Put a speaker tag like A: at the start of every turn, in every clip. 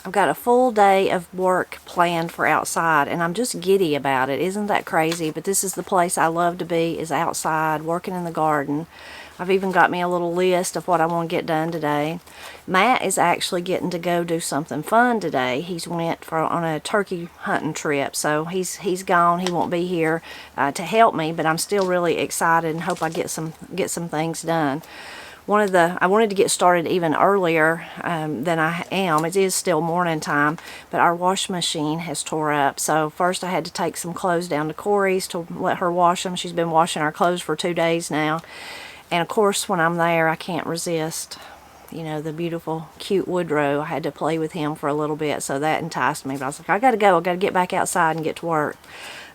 A: I've got a full day of work planned for outside, and I'm just giddy about it. Isn't that crazy? But this is the place I love to be, is outside, working in the garden. I've even got me a little list of what I want to get done today. Matt is actually getting to go do something fun today. He's went on a turkey hunting trip, so he's gone. He won't be here to help me, but I'm still really excited and hope I get some things done. I wanted to get started even earlier than I am. It is still morning time, but our wash machine has tore up. So first I had to take some clothes down to Corey's to let her wash them. She's been washing our clothes for 2 days now. And of course, when I'm there, I can't resist, you know, the beautiful, cute Woodrow. I had to play with him for a little bit, so that enticed me. But I was like, I gotta go. I gotta get back outside and get to work.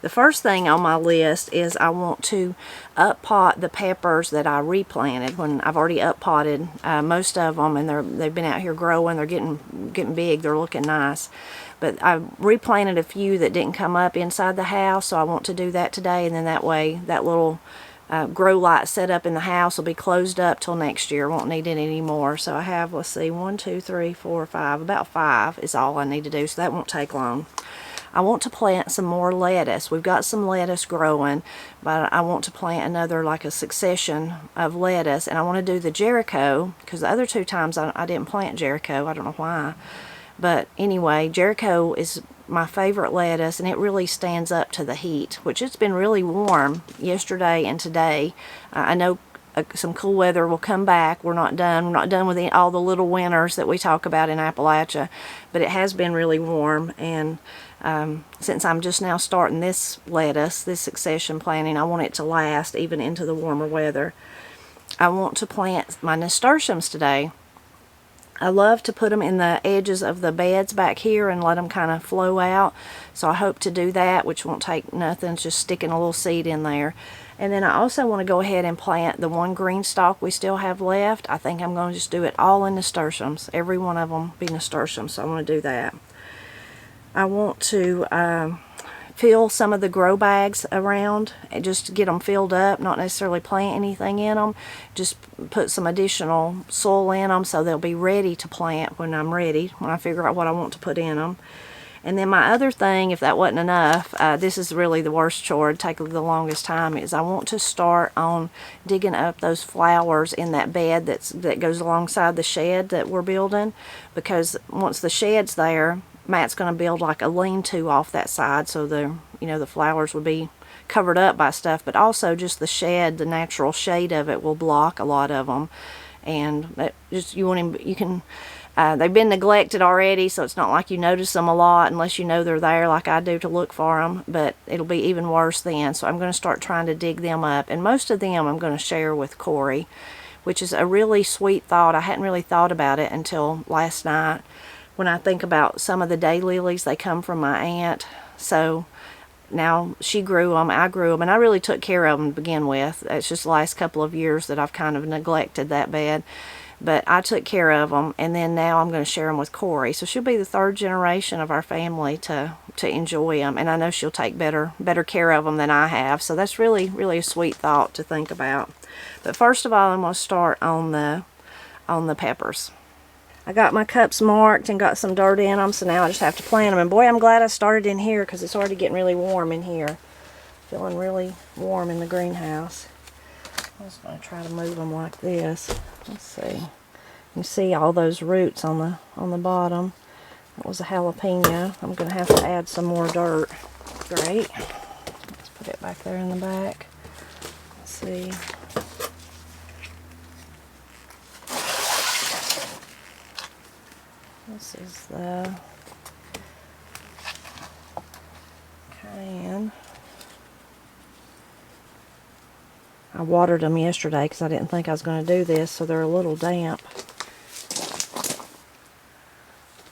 A: The first thing on my list is I want to up-pot the peppers that I replanted when I've already up-potted most of them, and they've been out here growing. They're getting big. They're looking nice. But I replanted a few that didn't come up inside the house, so I want to do that today, and then that way that little grow light set up in the house will be closed up till next year. Won't need it anymore. So I have, let's see, 1, 2, 3, 4, 5. About 5 is all I need to do, so that won't take long. I want to plant some more lettuce. We've got some lettuce growing, but I want to plant another, like a succession of lettuce. And I want to do the Jericho, because the other 2 times I didn't plant Jericho. I don't know why. But anyway, Jericho is my favorite lettuce, and it really stands up to the heat, which it's been really warm yesterday and today. I know some cool weather will come back. We're not done. We're not done with all the little winters that we talk about in Appalachia, but it has been really warm. And since I'm just now starting this lettuce, this succession planting, I want it to last even into the warmer weather. I want to plant my nasturtiums today. I love to put them in the edges of the beds back here and let them kind of flow out. So I hope to do that, which won't take nothing, it's just sticking a little seed in there. And then I also want to go ahead and plant the one green stalk we still have left. I think I'm going to just do it all in nasturtiums. Every one of them be nasturtiums, so I want to do that. I want to fill some of the grow bags around and just get them filled up, not necessarily plant anything in them, just put some additional soil in them so they'll be ready to plant when I'm ready, when I figure out what I want to put in them. And then my other thing, if that wasn't enough, this is really the worst chore, it'd take the longest time, is I want to start on digging up those flowers in that bed that goes alongside the shed that we're building, because once the shed's there, Matt's going to build like a lean-to off that side, so the flowers would be covered up by stuff, but also just the shed, the natural shade of it will block a lot of them. And they've been neglected already, so it's not like you notice them a lot unless you know they're there like I do to look for them, but it'll be even worse then. So I'm going to start trying to dig them up, and most of them I'm going to share with Corey, which is a really sweet thought. I hadn't really thought about it until last night. When I think about some of the daylilies, they come from my aunt. So now she grew them, I grew them, and I really took care of them to begin with. It's just the last couple of years that I've kind of neglected that bed. But I took care of them, and then now I'm going to share them with Corey. So she'll be the 3rd generation of our family to enjoy them, and I know she'll take better care of them than I have. So that's really, really a sweet thought to think about. But first of all, I'm going to start on the peppers. I got my cups marked and got some dirt in them, so now I just have to plant them. And boy, I'm glad I started in here, because it's already getting really warm in here. Feeling really warm in the greenhouse. I'm just going to try to move them like this. Let's see. You see all those roots on the bottom. That was a jalapeno. I'm going to have to add some more dirt. Great. Let's put it back there in the back. Let's see. This is the cayenne. I watered them yesterday because I didn't think I was going to do this, so they're a little damp.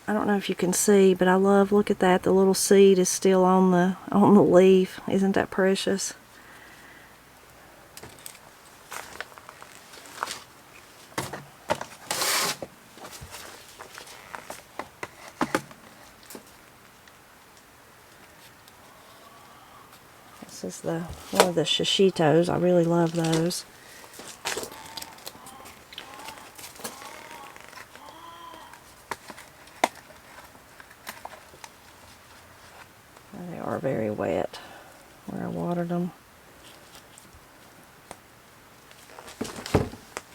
A: I don't know if you can see, but I love, look at that, the little seed is still on the leaf. Isn't that precious? This is one of the shishitos. I really love those. They are very wet where I watered them.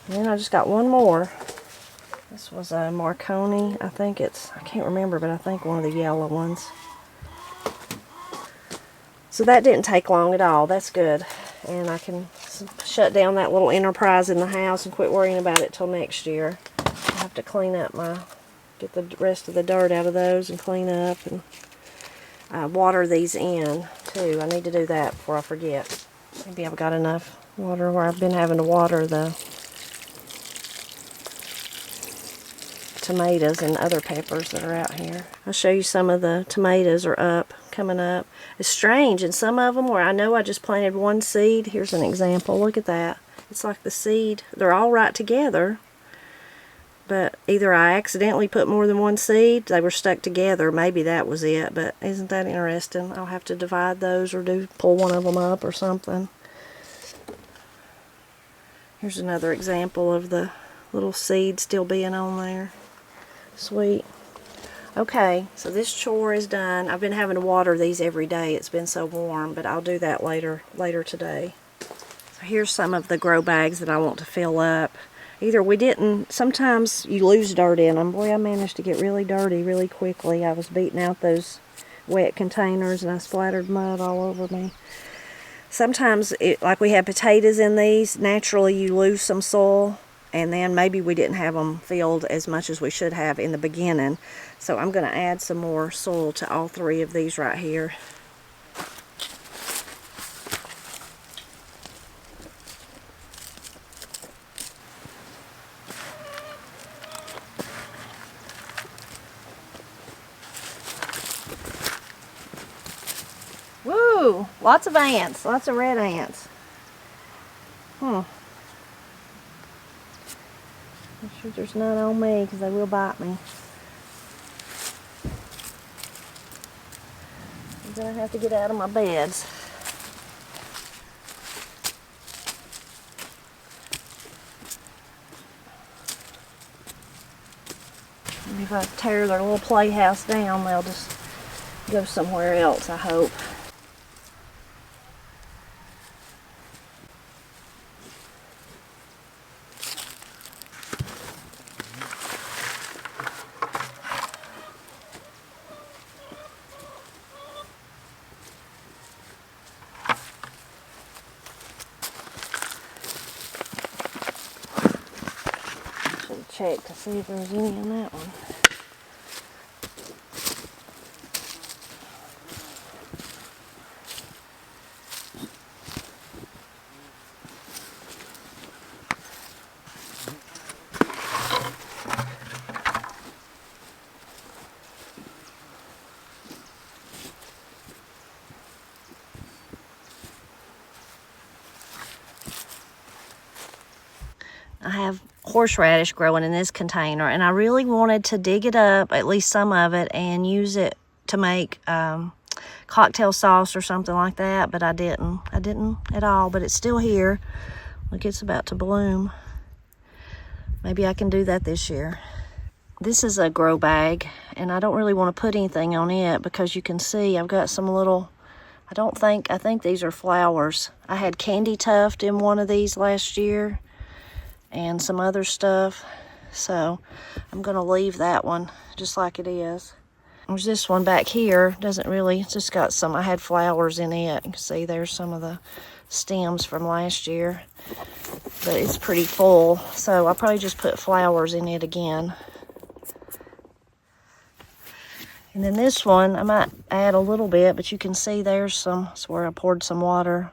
A: And then I just got one more. This was a Marconi. I think it's, I can't remember, but I think one of the yellow ones. So that didn't take long at all. That's good. And I can shut down that little enterprise in the house and quit worrying about it till next year. I have to clean up get the rest of the dirt out of those and clean up and water these in too. I need to do that before I forget. Maybe I've got enough water where I've been having to water the tomatoes and other peppers that are out here. I'll show you some of the tomatoes are coming up. It's strange, and some of them where I know I just planted one seed. Here's an example. Look at that. It's like the seed, they're all right together, but either I accidentally put more than one seed, they were stuck together, maybe that was it, but isn't that interesting? I'll have to divide those or pull one of them up or something. Here's another example of the little seed still being on there. Sweet. Okay, so this chore is done. I've been having to water these every day. It's been so warm, but I'll do that later today. So here's some of the grow bags that I want to fill up. Sometimes you lose dirt in them. Boy, I managed to get really dirty really quickly. I was beating out those wet containers and I splattered mud all over me. Sometimes, like we had potatoes in these, naturally you lose some soil. And then maybe we didn't have them filled as much as we should have in the beginning. So I'm going to add some more soil to all three of these right here. Woo! Lots of ants. Lots of red ants. I'm sure there's none on me because they will bite me. I'm going to have to get out of my beds. And if I tear their little playhouse down, they'll just go somewhere else, I hope. Check to see if there's any in that one. I have horseradish growing in this container, and I really wanted to dig it up, at least some of it, and use it to make cocktail sauce or something like that, but I didn't at all. But it's still here. Look, it's about to bloom. Maybe I can do that this year. This is a grow bag, and I don't really want to put anything on it because you can see I've got some little, I think these are flowers. I had candy tuft in one of these last year and some other stuff, so I'm gonna leave that one just like it is. There's this one back here, doesn't really, it's just got some, I had flowers in it. You can see there's some of the stems from last year, but it's pretty full, so I'll probably just put flowers in it again. And then this one, I might add a little bit, but you can see there's some, that's where I poured some water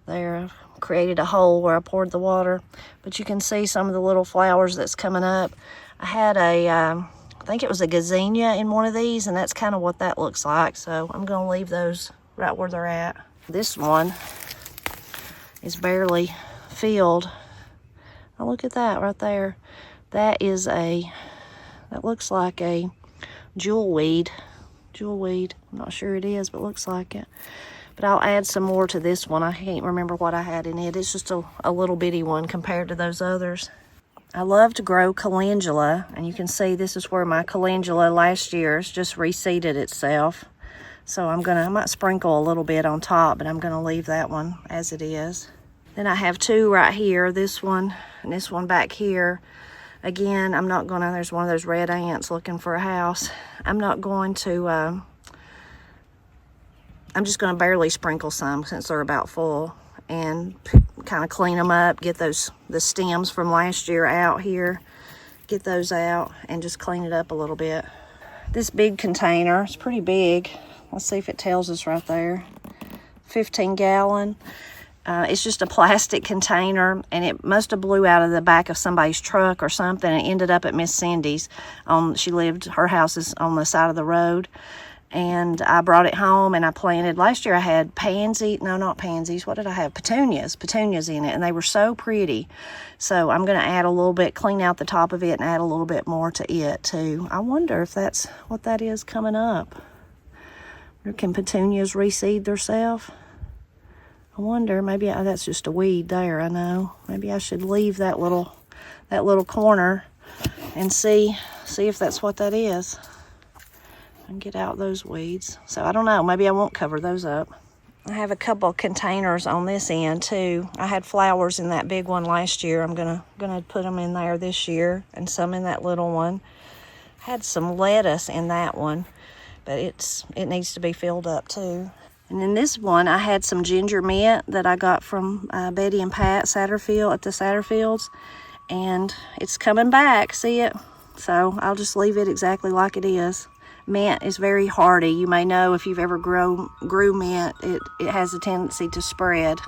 A: there. I've created a hole where I poured the water, but you can see some of the little flowers that's coming up. I had I think it was a gazania in one of these, and that's kind of what that looks like, so I'm gonna leave those right where they're at. This one is barely filled. Oh, look at that right there. That looks like a jewelweed. I'm not sure it is, but it looks like it. But I'll add some more to this one. I can't remember what I had in it. It's just a little bitty one compared to those others. I love to grow calendula, and you can see this is where my calendula last year has just reseeded itself. So I might sprinkle a little bit on top, but I'm gonna leave that one as it is. Then I have two right here, this one and this one back here. Again, I'm not gonna, there's one of those red ants looking for a house. I'm not going to, I'm just gonna barely sprinkle some since they're about full, and kind of clean them up, get the stems from last year out here, get those out and just clean it up a little bit. This big container, it's pretty big. Let's see if it tells us right there. 15 gallon. It's just a plastic container, and it must have blew out of the back of somebody's truck or something and ended up at Miss Cindy's. Her house is on the side of the road. And I brought it home and I planted. Last year I had what did I have? Petunias in it, and they were so pretty. So I'm going to add a little bit, clean out the top of it and add a little bit more to it too. I wonder if that's what that is coming up. Or can petunias reseed themselves? I wonder, maybe that's just a weed there, I know. Maybe I should leave that little corner and see if that's what that is. And get out those weeds. So I don't know, maybe I won't cover those up. I have a couple of containers on this end too. I had flowers in that big one last year. I'm gonna put them in there this year, and some in that little one. I had some lettuce in that one, but it needs to be filled up too. And in this one, I had some ginger mint that I got from Betty and Pat Satterfield at the Satterfields, and it's coming back. See it? So I'll just leave it exactly like it is. Mint is very hardy. You may know if you've ever grew mint, it has a tendency to spread.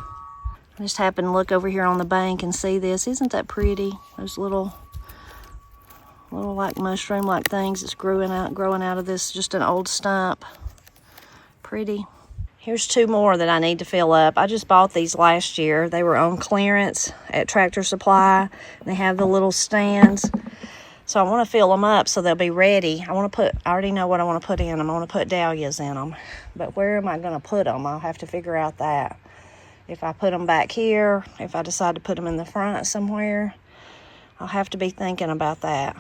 A: I just happened to look over here on the bank and see this. Isn't that pretty? Those little like mushroom like things that's growing out of this, just an old stump. Pretty. Here's two more that I need to fill up. I just bought these last year. They were on clearance at Tractor Supply. They have the little stands. So I want to fill them up so they'll be ready. I already know what I want to put in them. I want to put dahlias in them. But where am I going to put them? I'll have to figure out that. If I put them back here, if I decide to put them in the front somewhere, I'll have to be thinking about that.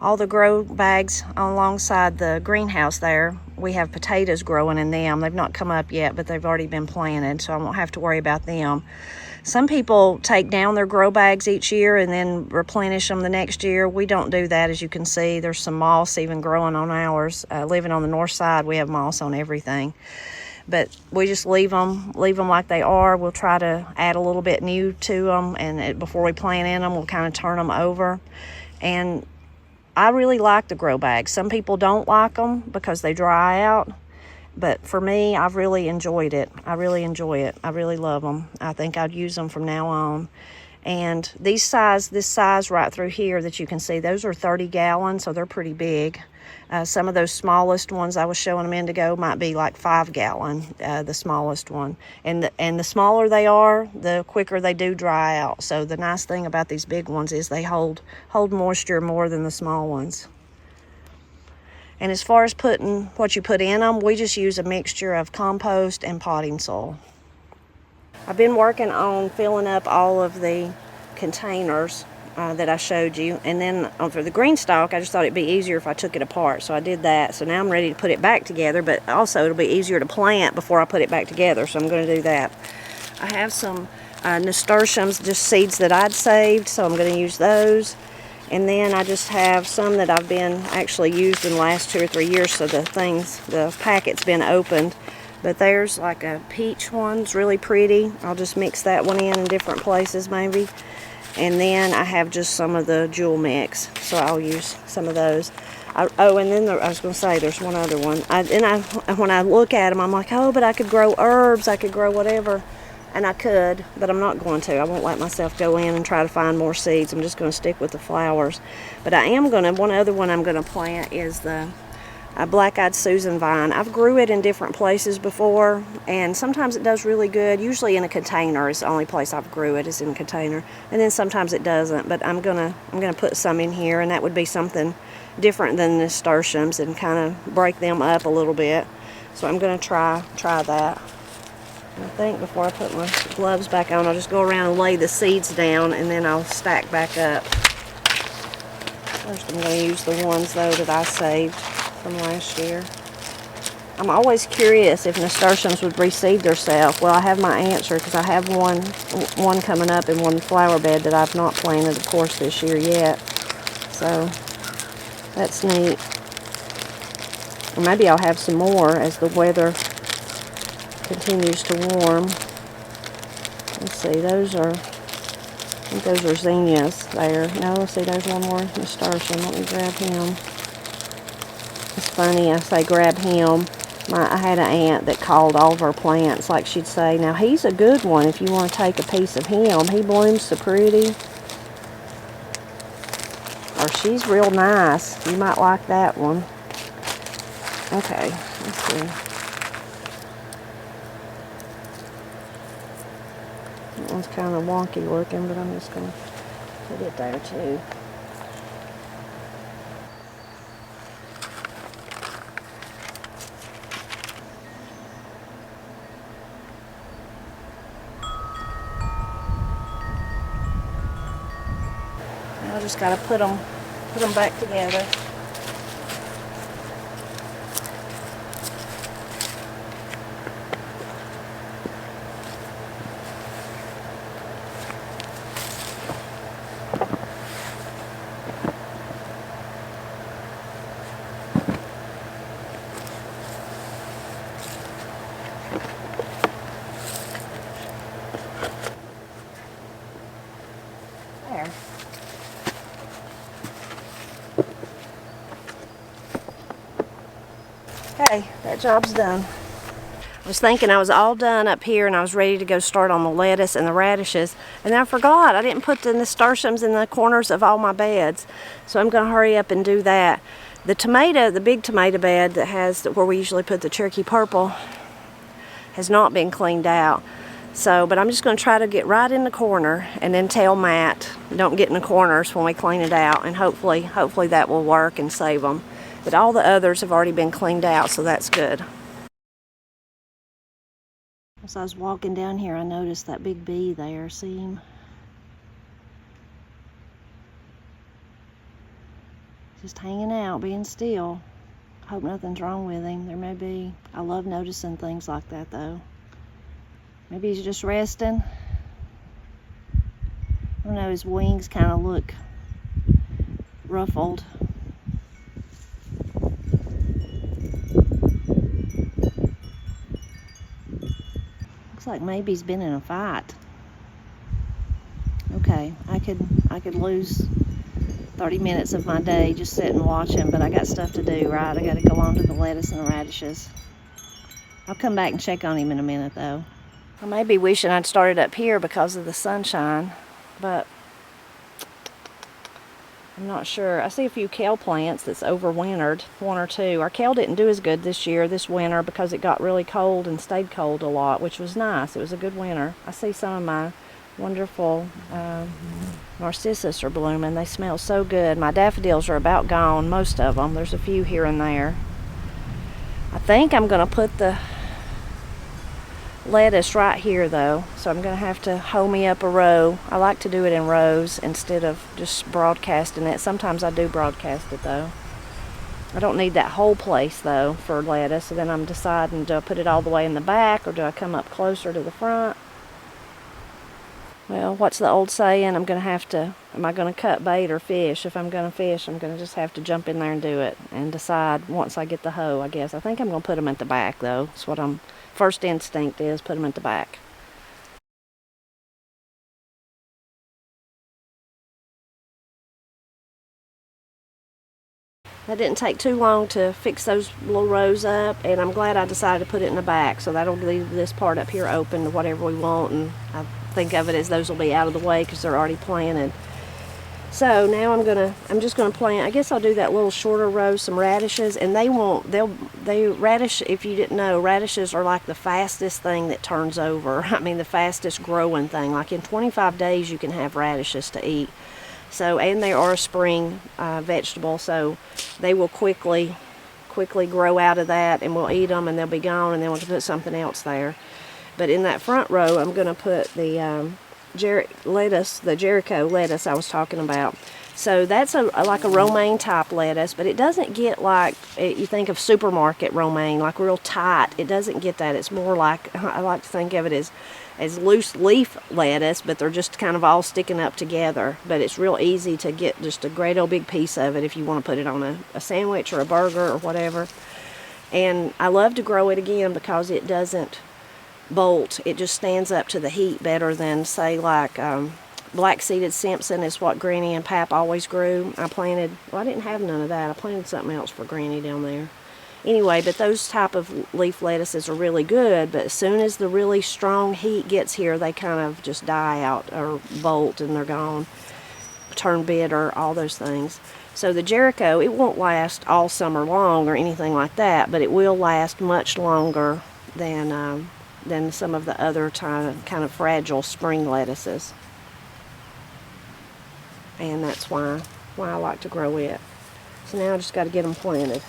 A: All the grow bags alongside the greenhouse there, we have potatoes growing in them. They've not come up yet, but they've already been planted, so I won't have to worry about them. Some people take down their grow bags each year and then replenish them the next year. We don't do that, as you can see. There's some moss even growing on ours. Living on the north side, we have moss on everything. But we just leave them like they are. We'll try to add a little bit new to them, and before we plant in them, we'll kind of turn them over. And I really like the grow bags. Some people don't like them because they dry out. But for me, I've really enjoyed it. I really enjoy it. I really love them. I think I'd use them from now on. And this size right through here that you can see, those are 30 gallons, so they're pretty big. Some of those smallest ones I was showing a minute ago might be like 5 gallon, the smallest one. And the smaller they are, the quicker they do dry out. So the nice thing about these big ones is they hold moisture more than the small ones. And as far as putting what you put in them, we just use a mixture of compost and potting soil. I've been working on filling up all of the containers that I showed you. And then for the green stalk, I just thought it'd be easier if I took it apart. So I did that. So now I'm ready to put it back together, but also it'll be easier to plant before I put it back together. So I'm going to do that. I have some nasturtiums, just seeds that I'd saved, so I'm going to use those. And then I just have some that I've been actually used in the last 2 or 3 years, so the packet's been opened. But there's like a peach one, it's really pretty. I'll just mix that one in different places maybe. And then I have just some of the jewel mix, so I'll use some of those. And then I was going to say there's one other one. When I look at them, I'm like, oh, but I could grow herbs, I could grow whatever. And I could, but I'm not going to. I won't let myself go in and try to find more seeds. I'm just going to stick with the flowers. But one other one I'm going to plant is the black-eyed Susan vine. I've grew it in different places before, and sometimes it does really good. Usually in a container is the only place I've grew it, is in a container. And then sometimes it doesn't, but I'm gonna put some in here, and that would be something different than the nasturtiums and kind of break them up a little bit. So I'm going to try that. I think before I put my gloves back on, I'll just go around and lay the seeds down, and then I'll stack back up. First I'm going to use the ones, though, that I saved from last year. I'm always curious if nasturtiums would reseed themselves. Well, I have my answer because I have one coming up in one flower bed that I've not planted, of course, this year yet. So that's neat. Or maybe I'll have some more as the weather continues to warm. Let's see, those are, I think those are zinnias there. No, let's see, there's one more nasturtium. Let me grab him. It's funny, I say grab him. I had an aunt that called all of our plants, like she'd say, now he's a good one if you want to take a piece of him. He blooms so pretty. Or she's real nice. You might like that one. Okay, let's see. That one's kind of wonky looking, but I'm just going to put it there too. I just got to put them back together. There. Okay, that job's done. I was thinking I was all done up here and I was ready to go start on the lettuce and the radishes, and then I forgot I didn't put the nasturtiums in the corners of all my beds, so I'm going to hurry up and do that. The tomato, the big tomato bed that has where we usually put the Cherokee Purple, has not been cleaned out. So, but I'm just going to try to get right in the corner and then tell Matt, don't get in the corners when we clean it out, and hopefully that will work and save them. But all the others have already been cleaned out, so that's good. As I was walking down here, I noticed that big bee there. See him? Just hanging out, being still. Hope nothing's wrong with him. There may be. I love noticing things like that, though. Maybe he's just resting. I don't know, his wings kind of look ruffled. Looks like maybe he's been in a fight. Okay, I could lose 30 minutes of my day just sitting watching, but I got stuff to do, right? I got to go on to the lettuce and the radishes. I'll come back and check on him in a minute, though. I may be wishing I'd started up here because of the sunshine, but I'm not sure. I see a few kale plants that's overwintered, one or two. Our kale didn't do as good this winter, because it got really cold and stayed cold a lot, which was nice. It was a good winter. I see some of my wonderful narcissus are blooming. They smell so good. My daffodils are about gone, most of them. There's a few here and there. I think I'm going to put the lettuce right here, though, so I'm going to have to hoe me up a row. I like to do it in rows instead of just broadcasting it. Sometimes I do broadcast it, though. I don't need that whole place, though, for lettuce, so then I'm deciding, do I put it all the way in the back or do I come up closer to the front? Well, what's the old saying? Am I going to cut bait or fish? If I'm going to fish, I'm going to just have to jump in there and do it and decide once I get the hoe, I guess. I think I'm going to put them at the back, though. That's what first instinct is, put them at the back. That didn't take too long to fix those little rows up, and I'm glad I decided to put it in the back, so that'll leave this part up here open to whatever we want, and I think of it as those will be out of the way because they're already planted. So now I'm just gonna plant, I guess I'll do that little shorter row, some radishes, and radish, if you didn't know, radishes are like the fastest thing that turns over. I mean, the fastest growing thing. Like in 25 days you can have radishes to eat. So, and they are a spring vegetable, so they will quickly grow out of that, and we'll eat them and they'll be gone, and then we'll put something else there. But in that front row, I'm gonna put the lettuce, the Jericho lettuce I was talking about. So that's like a romaine type lettuce, but it doesn't get like you think of supermarket romaine, like real tight. It doesn't get that. It's more like, I like to think of it as loose leaf lettuce, but they're just kind of all sticking up together. But it's real easy to get just a great old big piece of it if you want to put it on a sandwich or a burger or whatever. And I love to grow it again because it doesn't bolt. It just stands up to the heat better than, say, like black-seeded Simpson is what Granny and Pap always grew. I didn't have none of that. I planted something else for Granny down there. Anyway, but those type of leaf lettuces are really good, but as soon as the really strong heat gets here, they kind of just die out or bolt and they're gone. Turn bitter, all those things. So the Jericho, it won't last all summer long or anything like that, but it will last much longer than some of the other kind of fragile spring lettuces. And that's why I like to grow it. So now I just got to get them planted.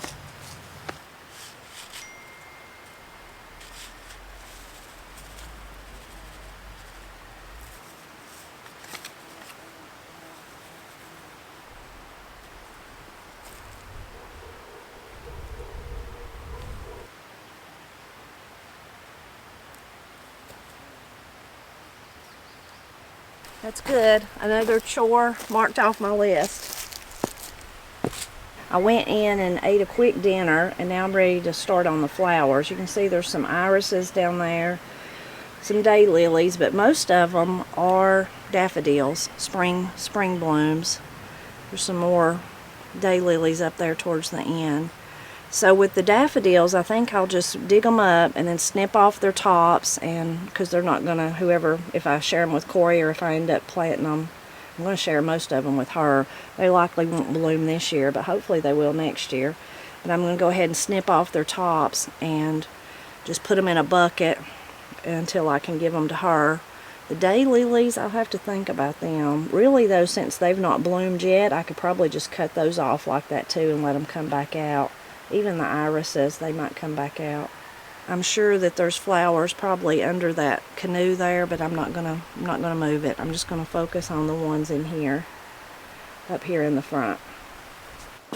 A: That's good. Another chore marked off my list. I went in and ate a quick dinner, and now I'm ready to start on the flowers. You can see there's some irises down there, some daylilies, but most of them are daffodils, spring blooms. There's some more daylilies up there towards the end. So with the daffodils, I think I'll just dig them up and then snip off their tops, and because they're not gonna, if I share them with Corey or if I end up planting them, I'm gonna share most of them with her. They likely won't bloom this year, but hopefully they will next year. But I'm gonna go ahead and snip off their tops and just put them in a bucket until I can give them to her. The daylilies, I'll have to think about them. Really though, since they've not bloomed yet, I could probably just cut those off like that too and let them come back out. Even the irises, they might come back out. I'm sure that there's flowers probably under that canoe there, but I'm not gonna move it. I'm just gonna focus on the ones in here, up here in the front.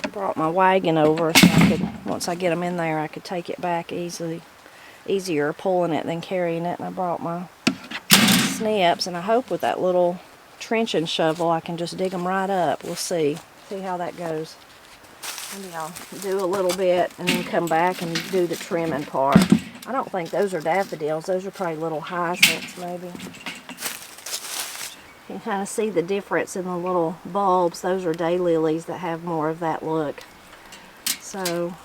A: I brought my wagon over so I could, once I get them in there, I could take it back easier pulling it than carrying it. And I brought my snips, and I hope with that little trenching shovel I can just dig them right up. We'll see how that goes. Maybe I'll do a little bit and then come back and do the trimming part. I don't think those are daffodils. Those are probably little hyacinths maybe. You can kind of see the difference in the little bulbs. Those are daylilies that have more of that look. So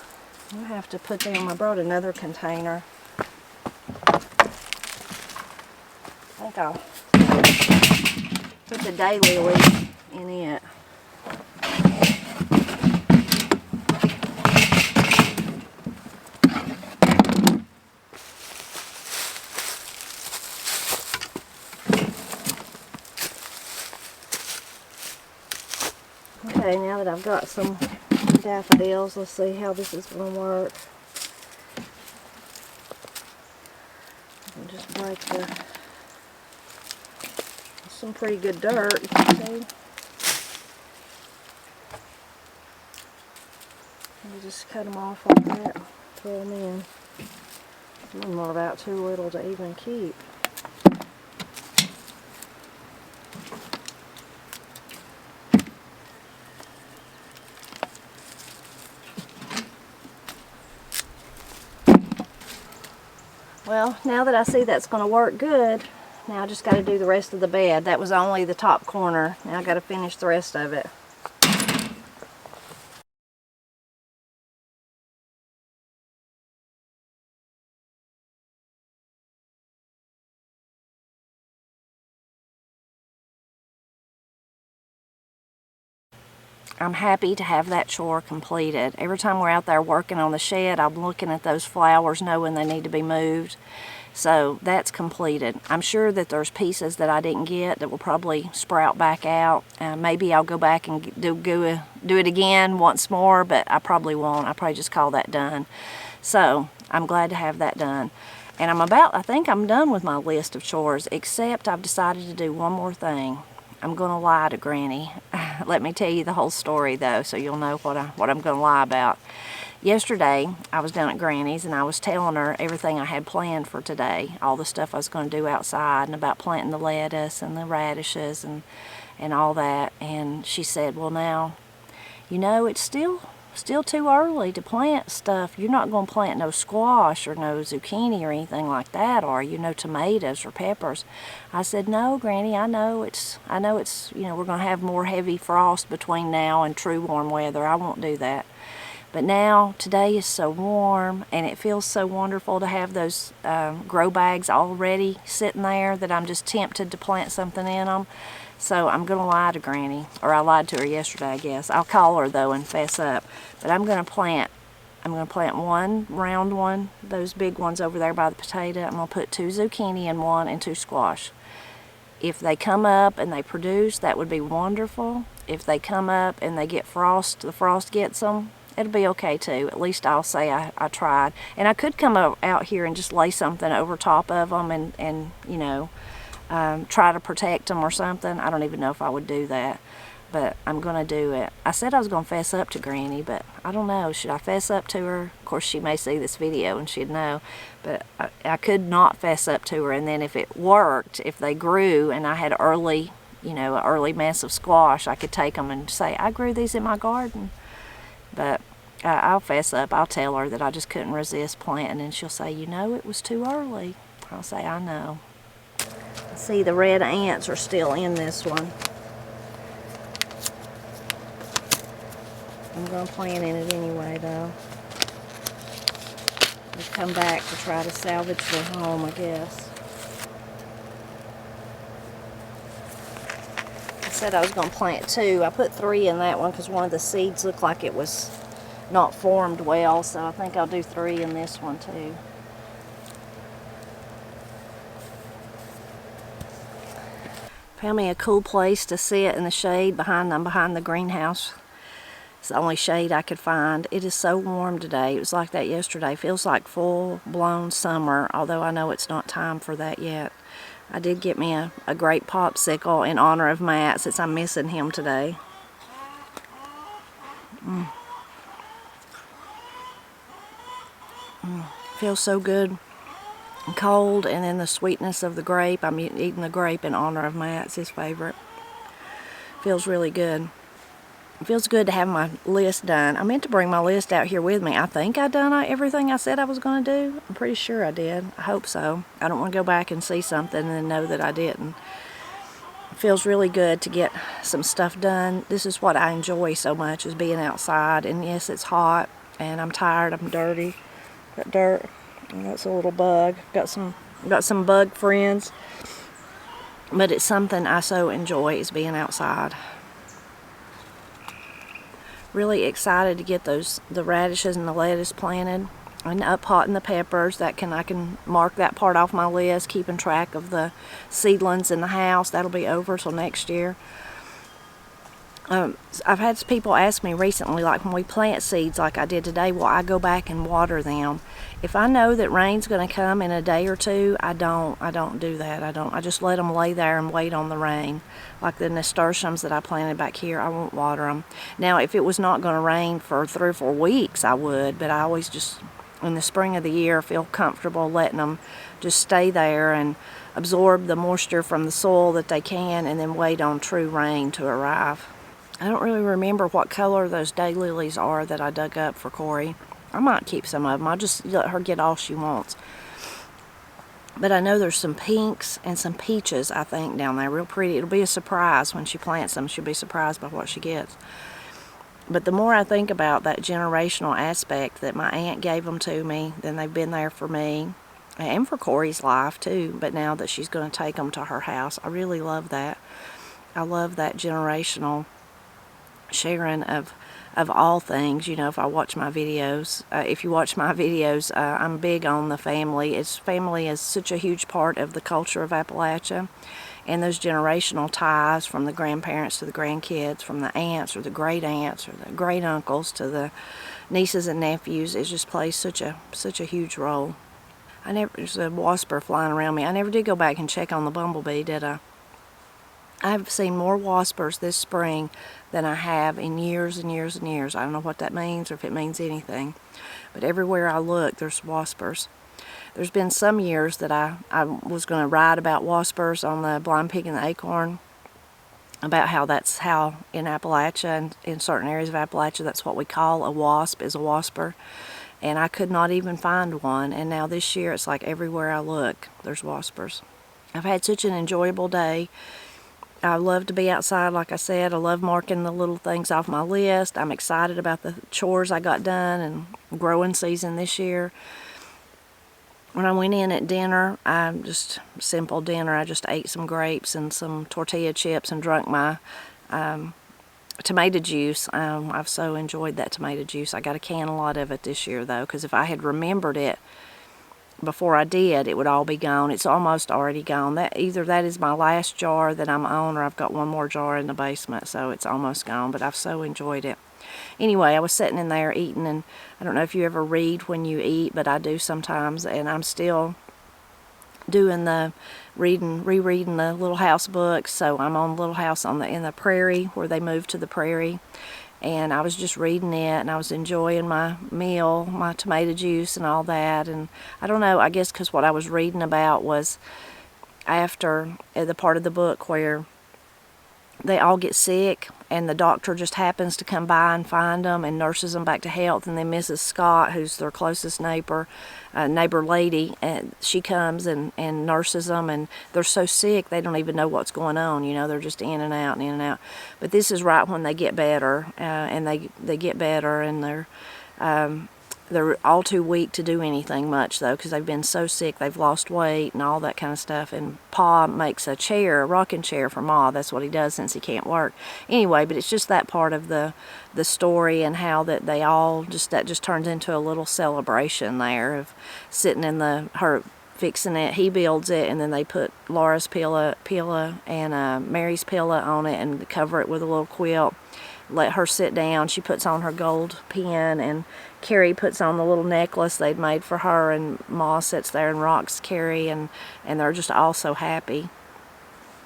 A: I'll have to put them. I brought another container. I think I'll put the daylilies in it. Okay, now that I've got some daffodils, let's see how this is going to work. I'll just break some pretty good dirt, you can see. And just cut them off like that, throw them in. Some of them are about too little to even keep. Well, now that I see that's going to work good, now I just got to do the rest of the bed. That was only the top corner. Now I got to finish the rest of it. I'm happy to have that chore completed. Every time we're out there working on the shed, I'm looking at those flowers knowing they need to be moved. So that's completed. I'm sure that there's pieces that I didn't get that will probably sprout back out. Maybe I'll go back and do it again once more, but I probably won't. I'll probably just call that done. So I'm glad to have that done. And I think I'm done with my list of chores, except I've decided to do one more thing. I'm going to lie to Granny. Let me tell you the whole story though, so you'll know what I'm going to lie about. Yesterday, I was down at Granny's and I was telling her everything I had planned for today, all the stuff I was going to do outside and about planting the lettuce and the radishes and all that. And she said, well now, you know, it's still too early to plant stuff. You're not going to plant no squash or no zucchini or anything like that, are you? No tomatoes or peppers. I said, no, Granny, I know it's, you know, we're going to have more heavy frost between now and true warm weather. I won't do that. But now, today is so warm, and it feels so wonderful to have those grow bags already sitting there that I'm just tempted to plant something in them. So I'm going to lie to Granny, or I lied to her yesterday, I guess. I'll call her, though, and fess up. But I'm going to plant one round one, those big ones over there by the potato. I'm going to put 2 zucchini in one and 2 squash. If they come up and they produce, that would be wonderful. If they come up and they get frost, the frost gets them, it'll be okay too. At least I'll say I tried. And I could come out here and just lay something over top of them and you know, try to protect them or something. I don't even know if I would do that, but I'm going to do it. I said I was going to fess up to Granny, but I don't know. Should I fess up to her? Of course, she may see this video and she'd know, but I could not fess up to her. And then if it worked, if they grew and I had early, you know, an early mess of squash, I could take them and say, I grew these in my garden. But I'll fess up. I'll tell her that I just couldn't resist planting, and she'll say, you know, it was too early. I'll say, I know. See, the red ants are still in this one. I'm going to plant in it anyway, though. I'll come back to try to salvage their home, I guess. I said I was going to plant 2. I put 3 in that one because one of the seeds looked like it was not formed well, so I think I'll do 3 in this one too. Found me a cool place to sit in the shade behind the greenhouse. It's the only shade I could find. It is so warm today. It was like that yesterday. Feels like full-blown summer, although I know it's not time for that yet. I did get me a great popsicle in honor of Matt, since I'm missing him today. Feels so good and cold, and then the sweetness of the grape. I'm eating the grape in honor of Matt. It's his favorite. Feels really good. It feels good to have my list done. I meant to bring my list out here with me. I think I done everything I said I was going to do. I'm pretty sure I did. I hope so. I don't want to go back and see something and then know that I didn't. It feels really good to get some stuff done. This is what I enjoy so much, is being outside. And yes, it's hot, and I'm tired. I'm dirty. Got dirt. And that's a little bug. Got some bug friends. But it's something I so enjoy, is being outside. Really excited to get the radishes and the lettuce planted, and uppotting the peppers. I can mark that part off my list, keeping track of the seedlings in the house. That'll be over till next year. I've had people ask me recently, like when we plant seeds like I did today, will I go back and water them? If I know that rain's going to come in a day or two, I don't do that. I just let them lay there and wait on the rain. Like the nasturtiums that I planted back here, I won't water them. Now, if it was not going to rain for 3 or 4 weeks, I would, but I always just, in the spring of the year, feel comfortable letting them just stay there and absorb the moisture from the soil that they can, and then wait on true rain to arrive. I don't really remember what color those daylilies are that I dug up for Corey. I might keep some of them. I'll just let her get all she wants. But I know there's some pinks and some peaches, I think, down there. Real pretty. It'll be a surprise when she plants them. She'll be surprised by what she gets. But the more I think about that generational aspect, that my aunt gave them to me, then they've been there for me, and for Corey's life too, but now that she's going to take them to her house, I really love that. I love that generational sharing of all things. You know, if I watch my videos, if you watch my videos, I'm big on the family. Family is such a huge part of the culture of Appalachia, and those generational ties from the grandparents to the grandkids, from the aunts or the great aunts or the great uncles to the nieces and nephews, it just plays such a huge role. There's a wasper flying around me. I never did go back and check on the bumblebee, did I? I've seen more waspers this spring than I have in years and years and years. I don't know what that means or if it means anything, but everywhere I look there's waspers. There's been some years that I was going to write about waspers on the Blind Pig and the Acorn, about how that's how in Appalachia and in certain areas of Appalachia that's what we call a wasp, is a wasper. And I could not even find one, and now this year it's like everywhere I look there's waspers. I've had such an enjoyable day. I love to be outside, like I said. I love marking the little things off my list. I'm excited about the chores I got done and growing season this year. When I went in at dinner, just simple dinner. I just ate some grapes and some tortilla chips and drank my tomato juice. I've so enjoyed that tomato juice. I got a can a lot of it this year though, because if I had remembered it before I did, it would all be gone. It's almost already gone. Either that is my last jar that I'm on, or I've got one more jar in the basement, so it's almost gone, but I've so enjoyed it. Anyway, I was sitting in there eating, and I don't know if you ever read when you eat, but I do sometimes, and I'm still doing the rereading the Little House books. So I'm on Little House in the prairie, where they moved to the prairie. And I was just reading it, and I was enjoying my meal, my tomato juice and all that. And I don't know, I guess because what I was reading about was after the part of the book where they all get sick and the doctor just happens to come by and find them and nurses them back to health. And then Mrs. Scott, who's their closest neighbor lady, and she comes and nurses them, and they're so sick they don't even know what's going on. You know, they're just in and out and in and out. But this is right when they get better, and they get better, and they're all too weak to do anything much, though, because they've been so sick. They've lost weight and all that kind of stuff. And Pa makes a rocking chair for Ma. That's what he does since he can't work. Anyway, but it's just that part of the story, and how that they all that just turns into a little celebration there of sitting in her fixing it. He builds it, and then they put Laura's pillow and Mary's pillow on it and cover it with a little quilt. Let her sit down. She puts on her gold pin, and Carrie puts on the little necklace they'd made for her, and Ma sits there and rocks Carrie, and they're just all so happy.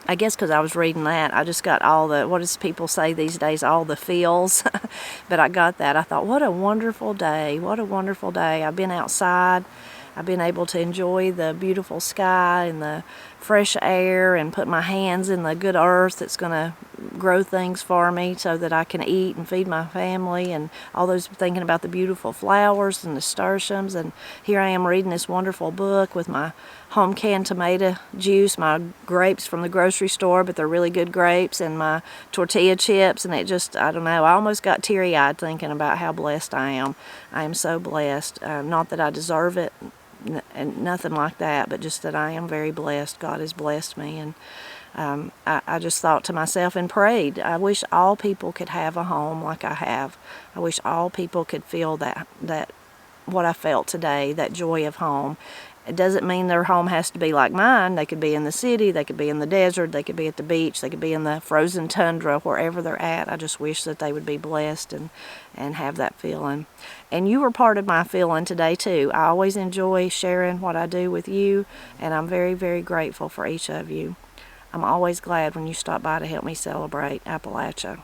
A: I guess because I was reading that, I just got all the, what does people say these days, all the feels. But I got that. I thought, what a wonderful day. What a wonderful day. I've been outside. I've been able to enjoy the beautiful sky and the fresh air, and put my hands in the good earth that's going to grow things for me so that I can eat and feed my family, and all those, thinking about the beautiful flowers and nasturtiums. And here I am reading this wonderful book with my home canned tomato juice, my grapes from the grocery store, but they're really good grapes, and my tortilla chips. And it just, I don't know, I almost got teary-eyed thinking about how blessed I am. I am so blessed. Not that I deserve it, and nothing like that, but just that I am very blessed. God has blessed me, and I just thought to myself and prayed, I wish all people could have a home like I have. I wish all people could feel that what I felt today, that joy of home. It doesn't mean their home has to be like mine. They could be in the city, they could be in the desert, they could be at the beach, they could be in the frozen tundra, wherever they're at. I just wish that they would be blessed and have that feeling. And you were part of my feeling today too. I always enjoy sharing what I do with you, and I'm very, very grateful for each of you. I'm always glad when you stop by to help me celebrate Appalachia.